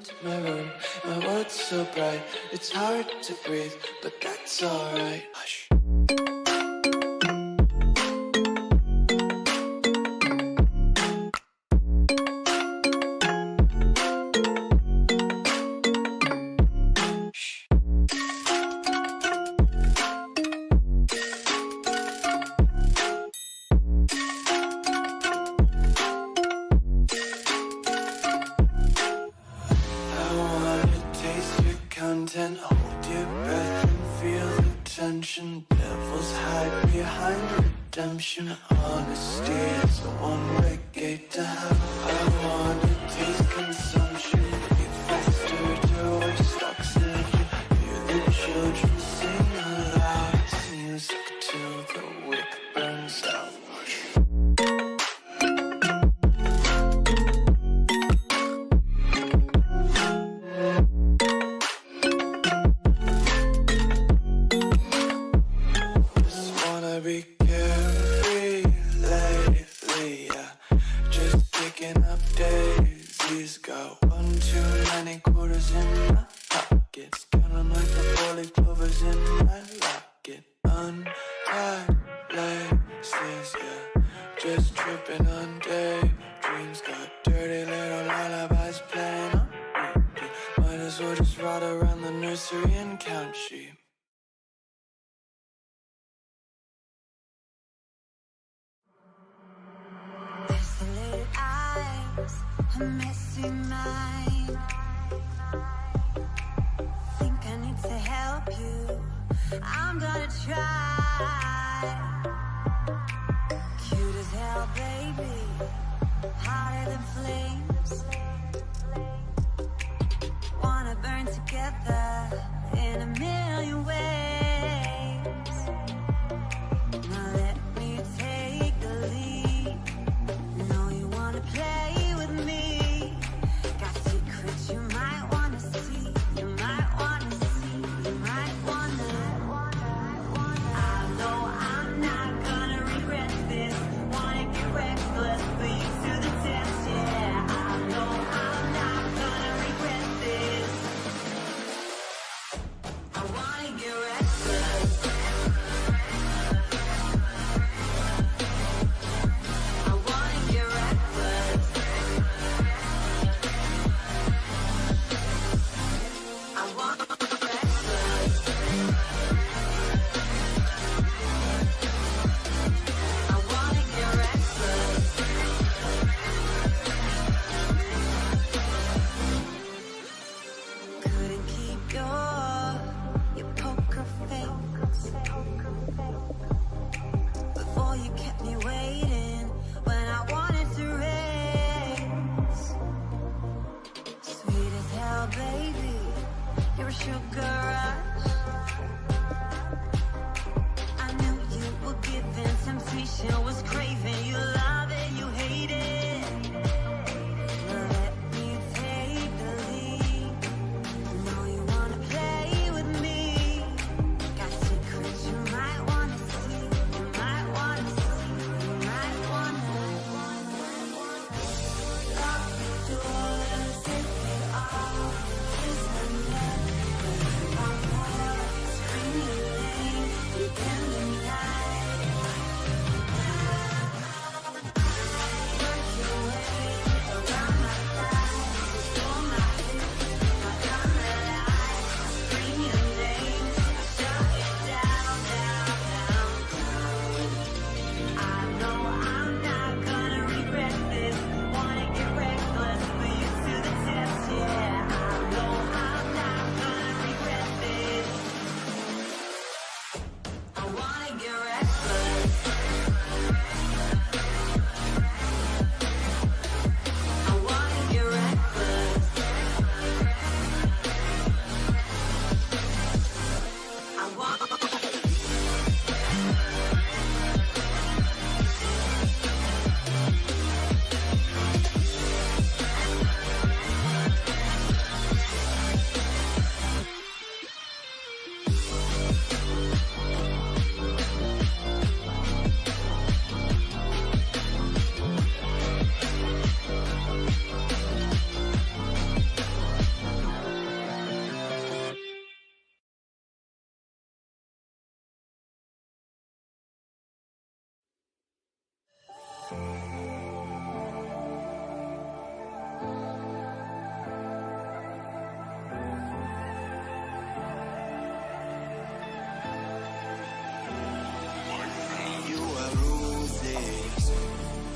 into my room. My world's so bright, it's hard to breathe, but that's alright. Hush. Hold your breath and feel the tension. Devils hide behind redemption. Honesty is a one-way gate to hell. I wanna taste consumption. Eat faster to waste oxygen. Hear the children sing aloud. It's music till the wick burns out. Be carefree lately, yeah. Just picking up daisies. Got 1 too many quarters in my pockets. Counting like the 4-leaf clovers in my locket. Untied laces, yeah. Just tripping on daydreams. Got dirty little lullabies playing on repeat. Might as well just ride around the nursery and count sheep. A messy mind. Think I need to help you. I'm gonna try. Cute as hell, baby. Hotter than flames. Wanna burn together in a million ways. Now let me take the lead. Know you wanna play.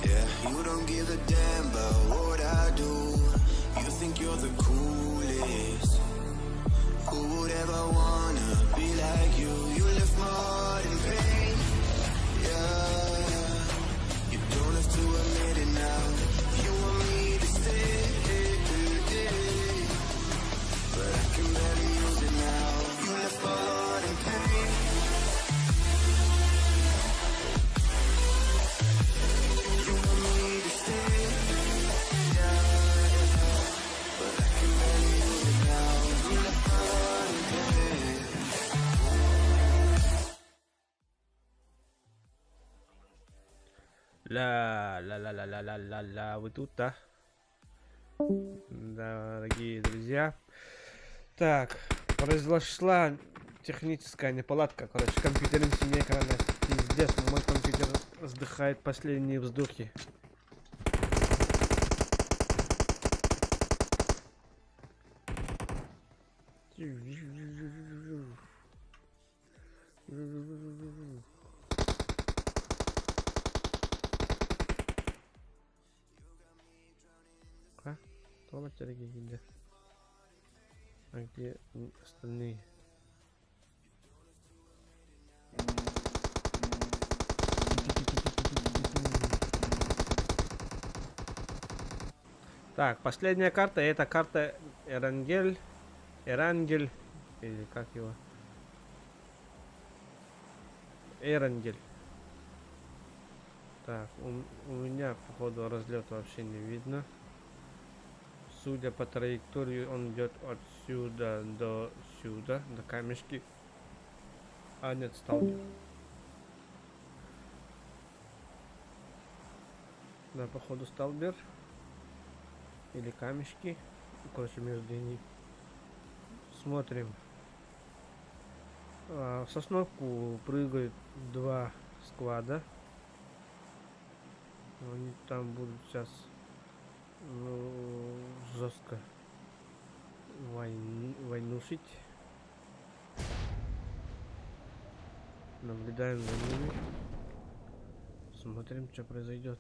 Yeah, you don't give a damn about what I do. You think you're the coolest. Who would ever wanna be like you? You left my heart in pain. Yeah, you don't have to admit it now. You want me to stay, but I can barely use it now. You left my heart in pain. You want me to stay, yeah, but I can barely use it now. You left my heart in pain. Ла, вы тут, да? Дорогие друзья. Так, произошла техническая неполадка. Короче, компьютер в синий экран. Пиздец, мой компьютер вздыхает последние вздохи. Томат, дорогие, где? А где остальные? Так, последняя карта, это карта Эрангель, или как его? Эрангель. Так, у меня, походу, разлет вообще не видно. Судя по траектории, он идет отсюда до сюда, до камешки. А нет, сталкер. Да, походу сталбер. Или камешки. Короче, между ними. Смотрим. В сосновку прыгают 2 сквада. Они там будут сейчас жестко войнушить. Наблюдаем за ними. Смотрим, что произойдет.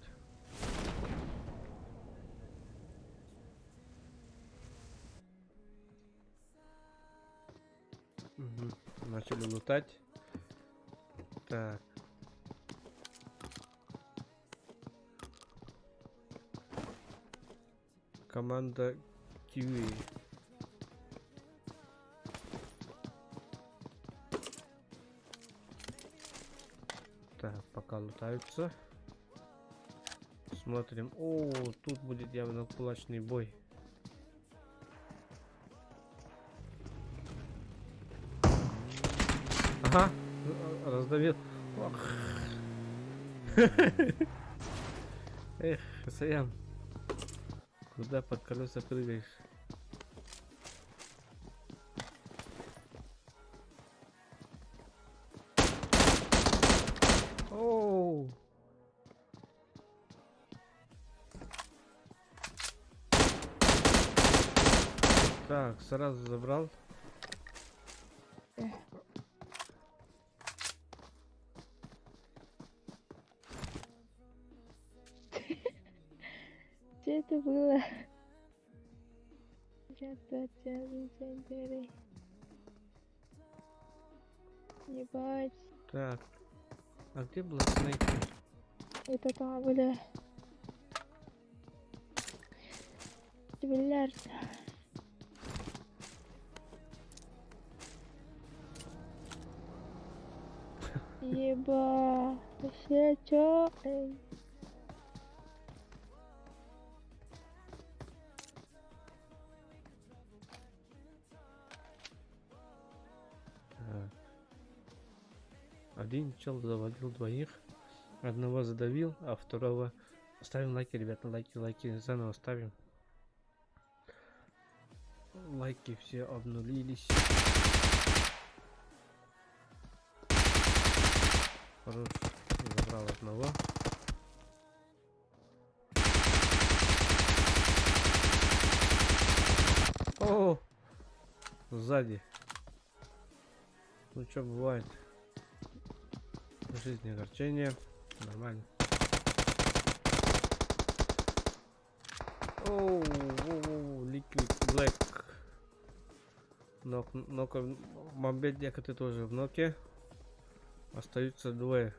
Угу. Начали лутать. Так. Команда Киви. Так, пока лутаются. Смотрим. О, тут будет явно кулачный бой. Ага, раздавил. Эх, Саян. Куда под колеса прыгаешь? Оу! Так, сразу забрал. Что это было? Ебать. Так, а где был снайпер? Это там, бля. Бильярд. Еба. Вообще, чё? Эй. Один чел завалил 2, одного задавил, а второго... Ставим лайки, ребята, лайки, заново ставим. Лайки все обнулились. Хорош, забрал одного. О, сзади. Ну что бывает? В жизни огорчение. Нормально. Оу, Liquid Black. Нока, Мамбет, якоты тоже в ноке. Остаются двое.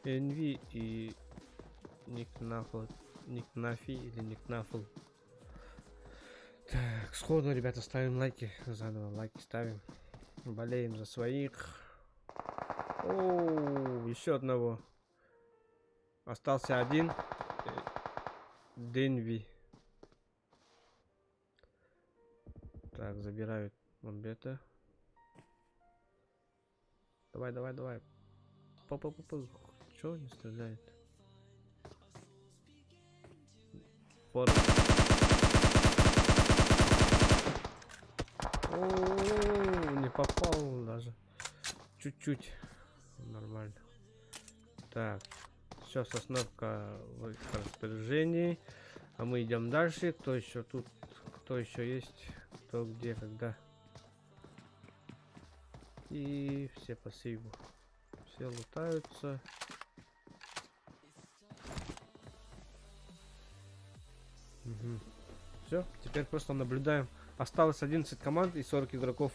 Envy и Никнафи или Никнафл. Так, сходу, ребята, ставим лайки. Заново лайки ставим. Болеем за своих. Оу, еще одного. Остался один. Денви. Так, забирают Мамбета. Давай, давай, давай. Па-па-па-па. Чё не стреляет? Вот. О, не попал даже. Чуть-чуть. Нормально. Так. Сейчас остановка в их распоряжении. А мы идем дальше. Кто еще тут? Кто еще есть? Кто где, когда? И все по сейву. Все лутаются. Угу. Все, теперь просто наблюдаем. Осталось 11 команд и 40 игроков.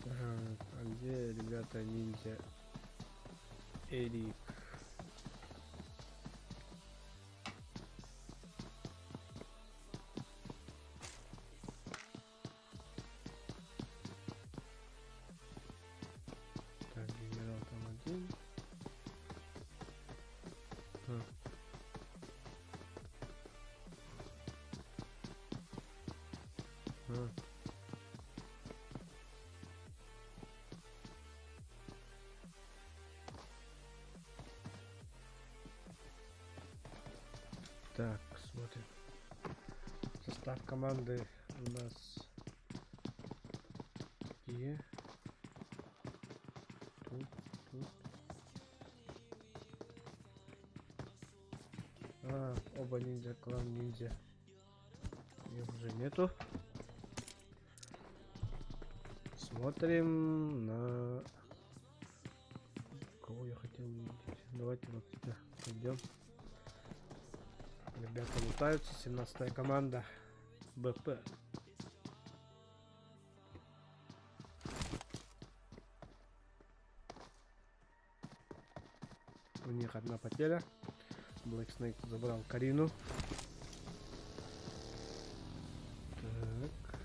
А где, ребята, ниндзя? Эрик. Так, генерал там один. Так, смотрим. Состав команды у нас такие. Тут. Оба ниндзя, клан ниндзя. Их уже нету. Смотрим на... Кого я хотел увидеть? Давайте вот сюда пойдем. Ребята лутаются. 17-я команда. БП. У них одна потеря. Black Snake забрал Карину. Так.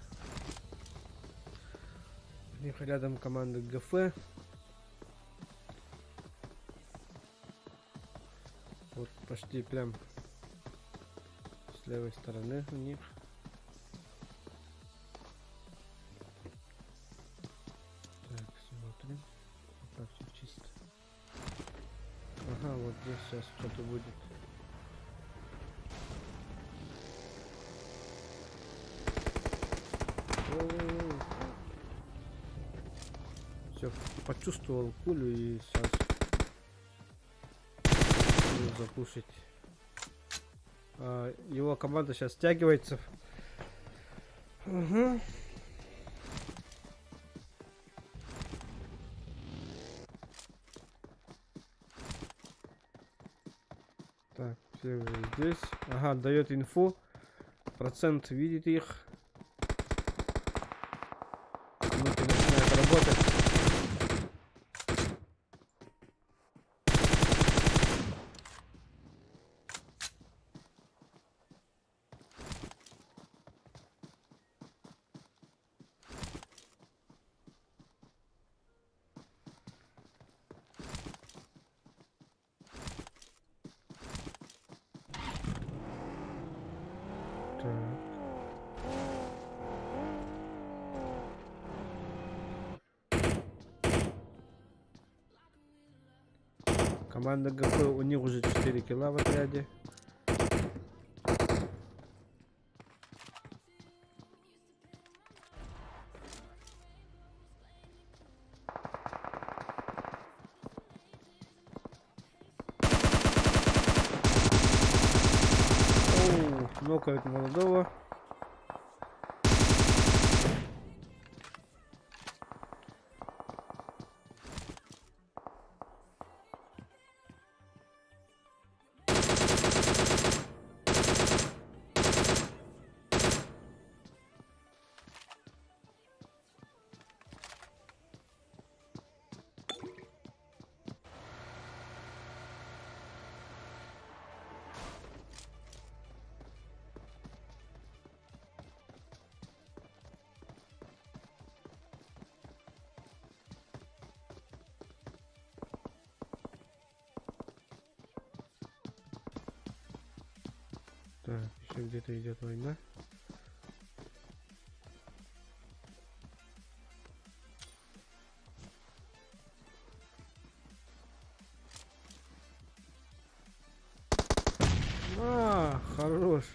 У них рядом команда ГФ. Вот почти прям с левой стороны у них. Так, смотрим. Пока все чисто. Ага, вот здесь сейчас что-то будет. Все, почувствовал пулю и сейчас запушить. Его команда сейчас стягивается. Угу. Так, все уже здесь. Ага, дает инфу. Процент видит их. Минуты начинает работать. Команда ГФ, у них уже 4 килла в отряде. Оу, нокает молодого. точно где-то идет война. Хорош.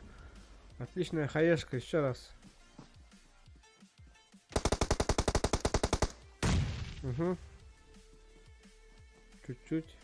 Отличная хаешка, еще раз. Угу. Чуть-чуть.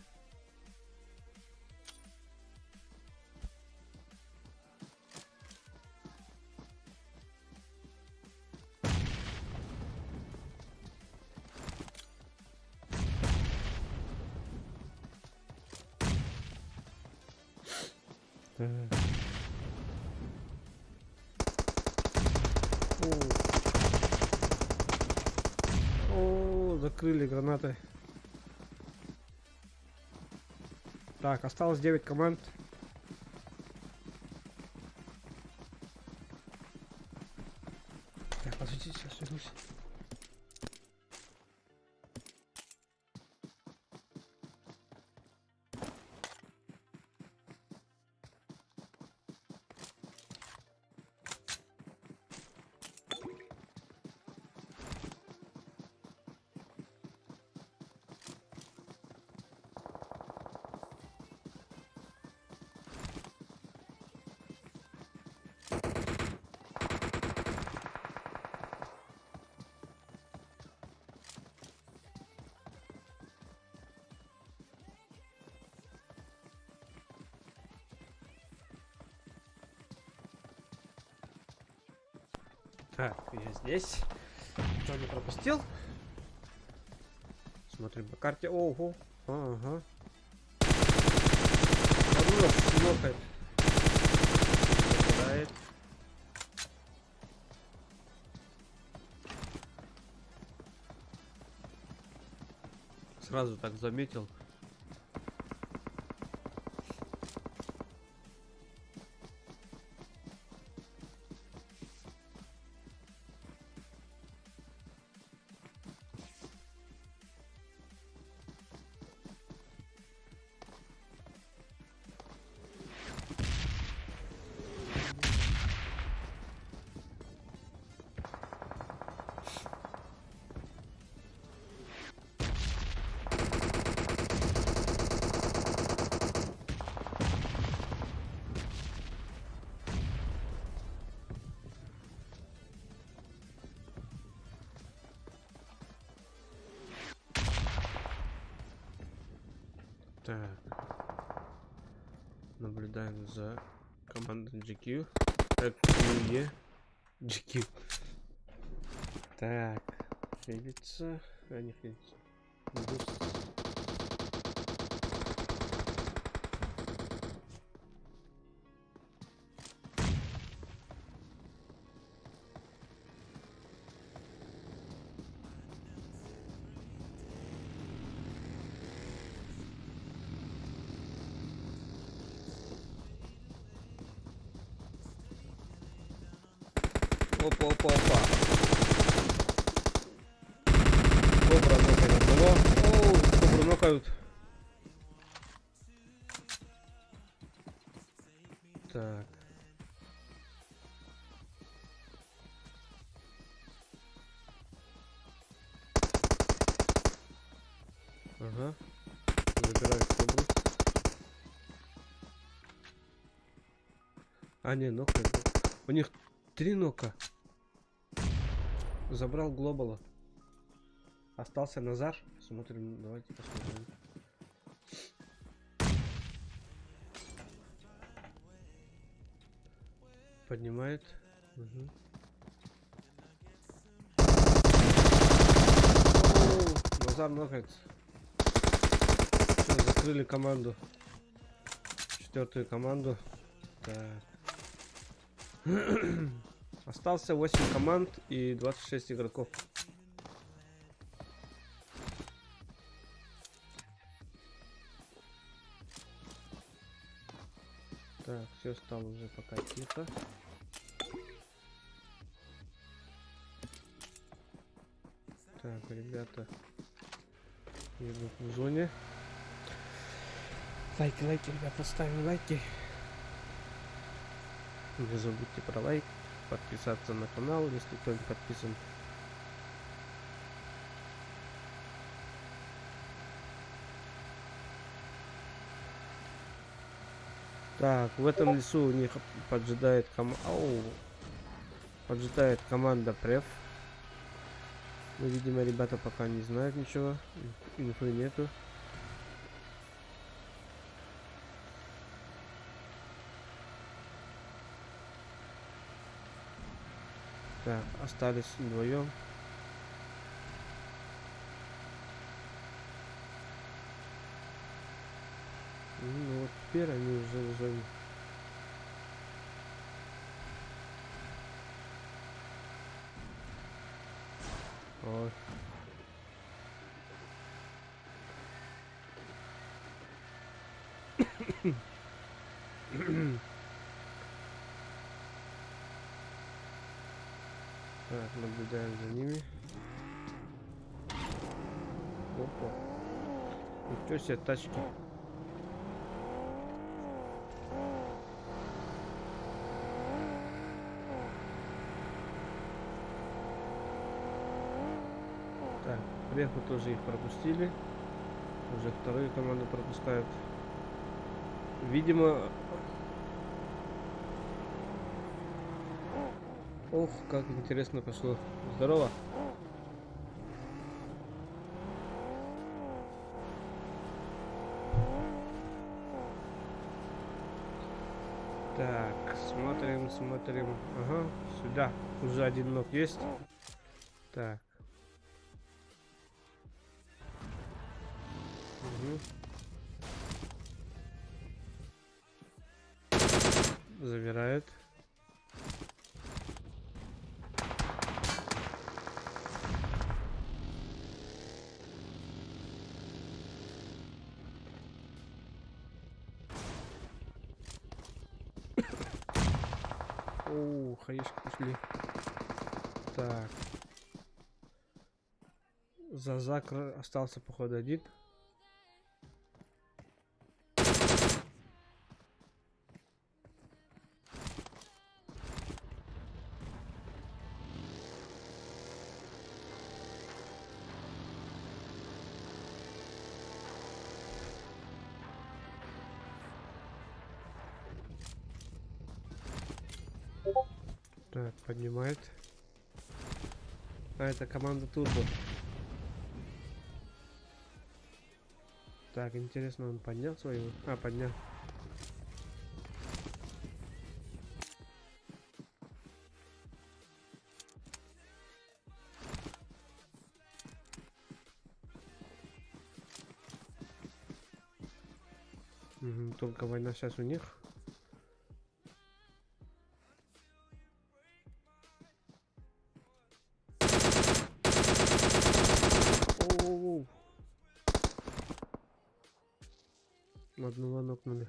О, закрыли гранатой. Так, осталось 9 команд. Так, подождите, сейчас вернусь. Так, я здесь. Что не пропустил? Смотрим по карте. Ого. Ага. Лопает. Попадает. Сразу так заметил. Так. Наблюдаем за командой GQ. GQ. Так. Фелица. А не Фелица. Опа, опа, опа. Кобра нокает одного. Оу, кобру нокают. Так. Ага. Забирают кобру. А, не, нокает. У них 3 нока. Забрал глобала. Остался Назар. Смотрим, давайте посмотрим. Поднимает. Угу. О, Назар нокается. Все, закрыли команду. 4-ю команду. Так. Остался 8 команд и 26 игроков. Так, все стало уже пока тихо. Так, ребята едут в зоне. Лайки, ребят, поставим лайки. Не забудьте про лайк, подписаться на канал, если кто не подписан. Так, в этом лесу у них поджидает поджидает команда Преф. Но, видимо, ребята пока не знают ничего, инфы нету. Так, остались вдвоем. Ну вот теперь они уже в зоне. Ой. Так, наблюдаем за ними. Опа. Ничего себе, тачки. Так, Префу тоже их пропустили. Уже вторую команду пропускают. Видимо... Ох, как интересно пошло. Здорово. Так, смотрим. Ага, сюда. Уже один ног есть. Так. Угу. Забирает. О, хаешки пошли. Так. За Закр остался, походу, один. Так, поднимает. А, это команда Турбо. Так, интересно, он поднял свою? А, поднял. Угу, только война сейчас у них. Оу. Одного нокнули.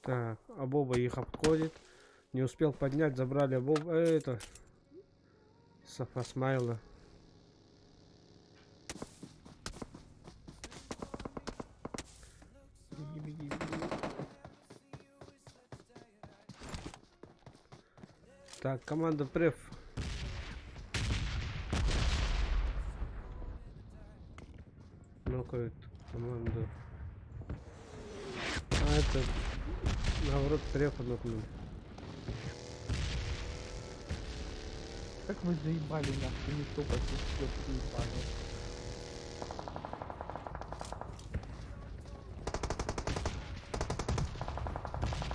Так, а Боба их обходит. Не успел поднять, забрали Боба. Это Сафасмайла. Беги. Так, команда Преф. Нокает команду. А это наоборот Префа нокнул. Как вы заебали нахуй, не тупо тут всё заебали.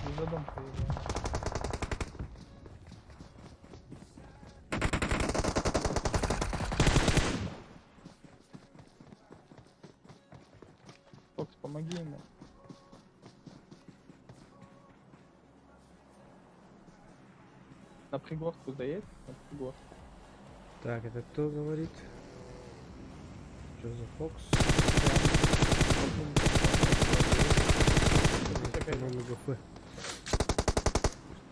Вы за дом поебали. Фокс, помоги ему. На пригорку заедь, на пригорку. Так, это кто говорит? Что за Фокс? команда ГФ.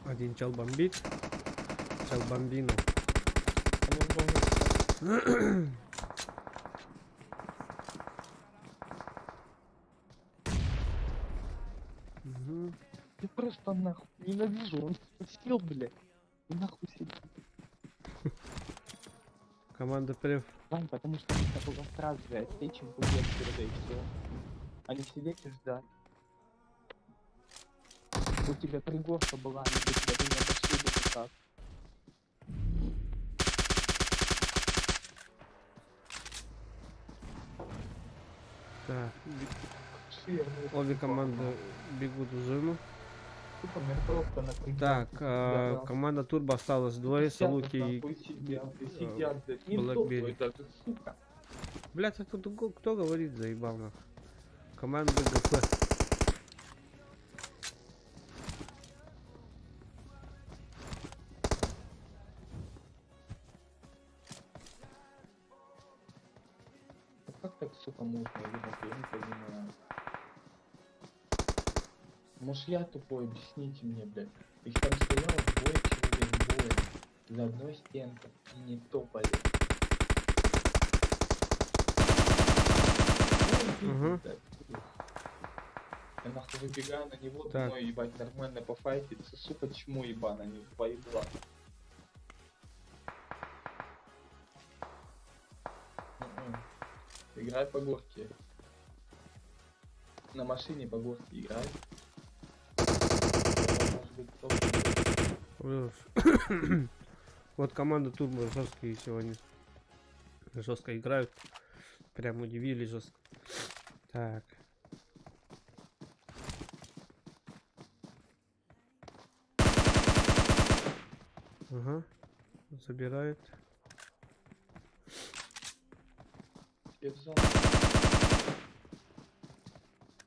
Один чел бомбит. Чел бомбину. Мгм. Я просто нахуй ненавижу, он сел, блядь. И нахуй сидит. Команда прев. Вань, потому что нужно было сразу же отсечь им пулемет перед и все. А не сидеть и ждать. У тебя тригорка была, они бы тебя не обошли бы никак. Так, Ширный, обе типа, команды бегут в зону. типа, просто на тригорке Так, сидят, да. команда Турбо осталось двое. Сидят, Салуки и... нахуй, сидят, и сидят, блядь. Не Блэкбери. топают даже, сука. Блять, это кто говорит, заебал нахуй. Команда ГФ. А как так, сука, можно, я не понимаю. Может я тупой, объясните мне, блядь. Их там стояло двое человек, двое. За одной стенкой. И не топали. Ну, Мгм. блядь. Я нахуй выбегаю на него, Так. думаю, ебать, нормально пофайтиться. Сука, чему ебано, не поебла. Играй по горке. На машине по горке играй. Может быть, топ. Вот команда Турбо жесткие сегодня. Жестко играют. Прям удивили жестко. Так. Ага. Забирает. Спецзон.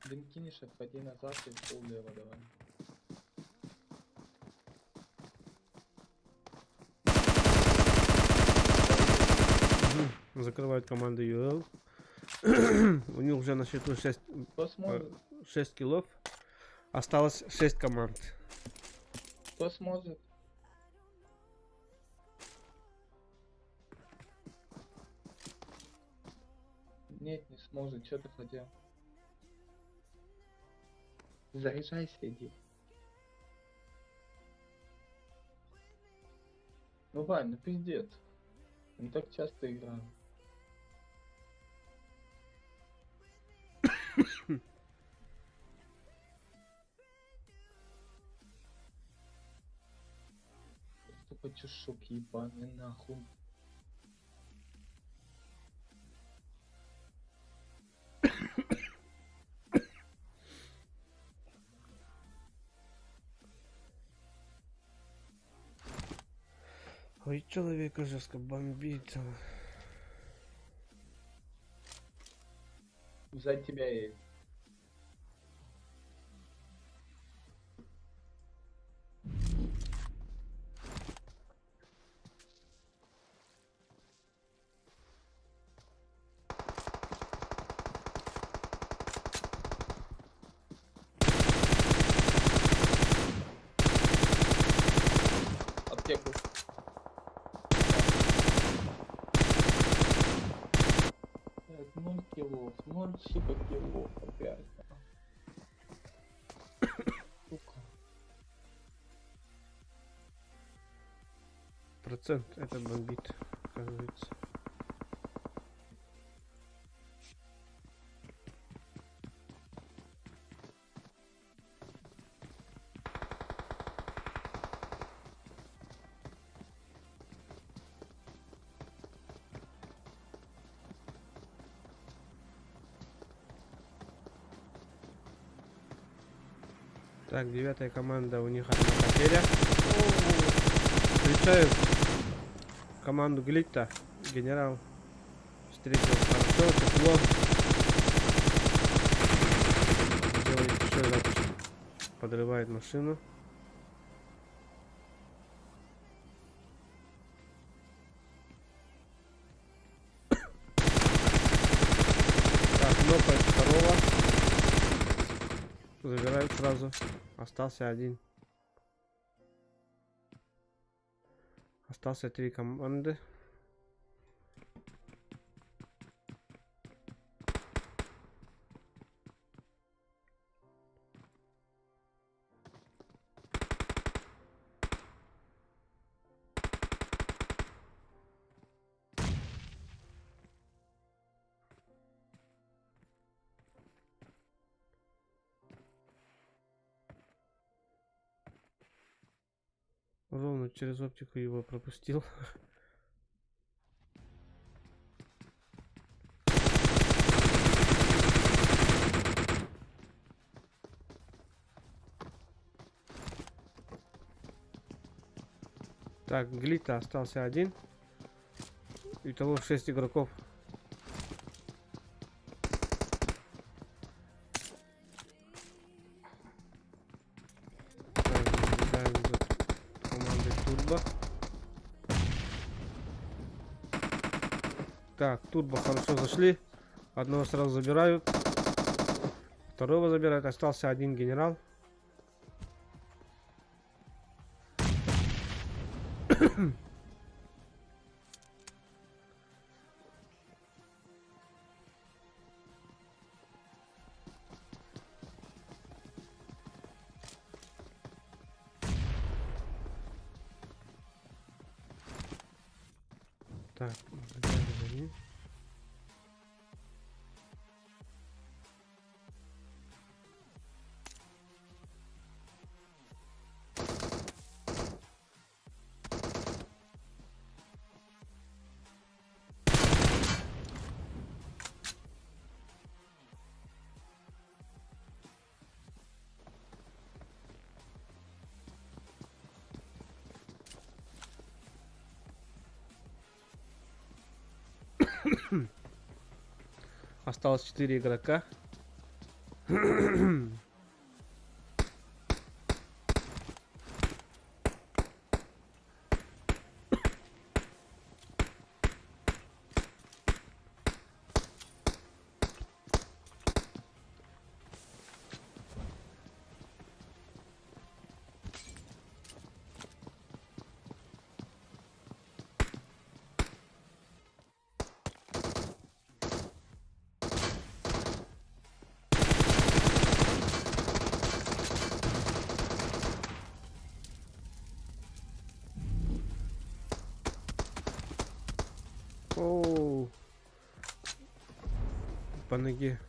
Дымкиниш, отходи назад и в пол лево давай. Закрывает команду UL. У них уже на счету 6 Кто сможет? 6 киллов. Осталось 6 команд. Кто сможет? Нет, не сможет. Что ты хотел? Заряжайся, иди. Ну, Вань, ну пиздец. Мы так часто играем. Сука, чушок ебаный, нахуй. Ой, человека жестко бомбит. За тебя есть. Аптеку. Блядь, 0 килов, 0 сука килов опять. Сука. Процент это бомбит, оказывается. Так, 9-я команда, у них одна потеря. Встречают команду Глитта. Генерал встретил хорошо, тепло. Делает еще раз. Подрывает машину. Так, нокает второго. Забирают сразу сразу. Остался один. Остался 3 команды. Ровно через оптику его пропустил. Так, Глита остался один. Итого 6 игроков. Так, наблюдаем за командой Турбо. Так, Турбо хорошо зашли. Одного сразу забирают. Второго забирают. Остался один генерал. Так, наблюдаем за ним. Осталось 4 игрока. Оу. По ноге.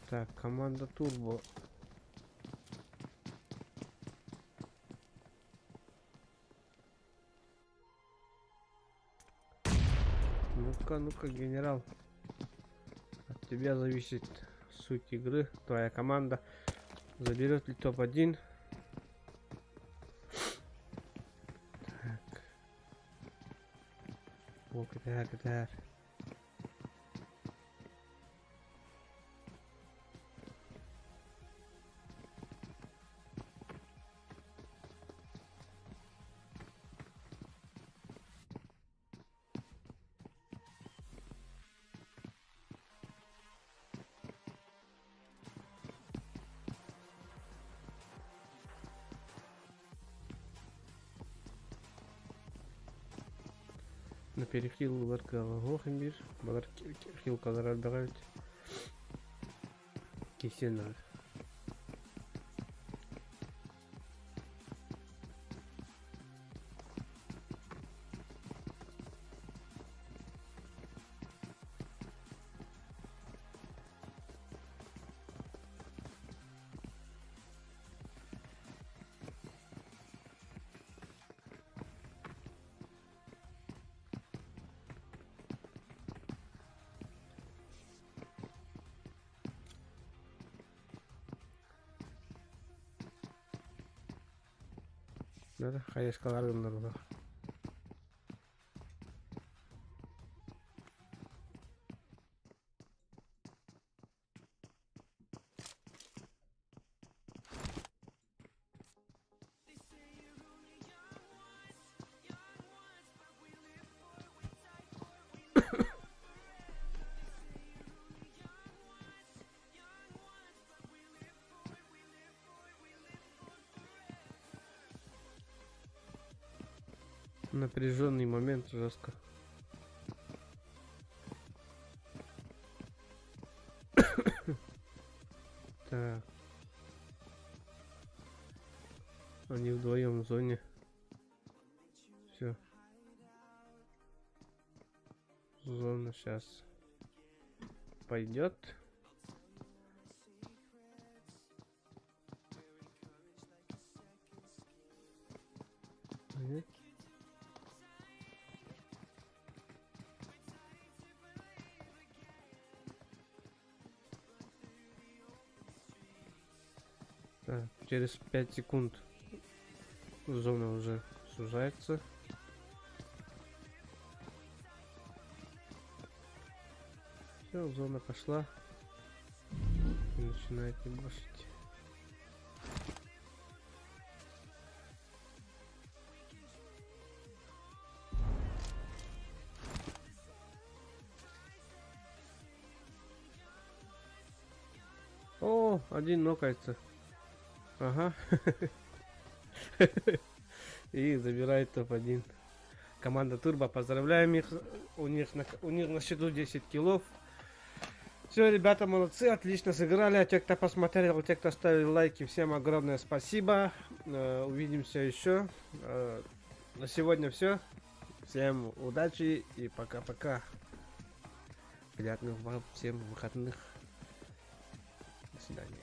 Так, команда Турбо. Ну-ка, ну-ка, генерал. От тебя зависит суть игры. Твоя команда заберет ли топ-1. Так. О, КТР. На перехил уларга алгохын бир. Балар хил калар албагайт. Кесен. Надо хайышкалар гындар. Напряженный момент, жестко. Так. Они вдвоем в зоне. Все. Зона сейчас пойдет. Мгм. Так, через 5 секунд зона уже сужается. Все, зона пошла. И начинает ебашить. О, один нокается. Ага. И забирает топ-1. Команда Турбо, поздравляем их. У них на счету 10 киллов. Все, ребята, молодцы, отлично сыграли. А те, кто посмотрел, те, кто ставил лайки, всем огромное спасибо. Увидимся еще. На сегодня все. Всем удачи и пока-пока. Приятных вам всем выходных. До свидания.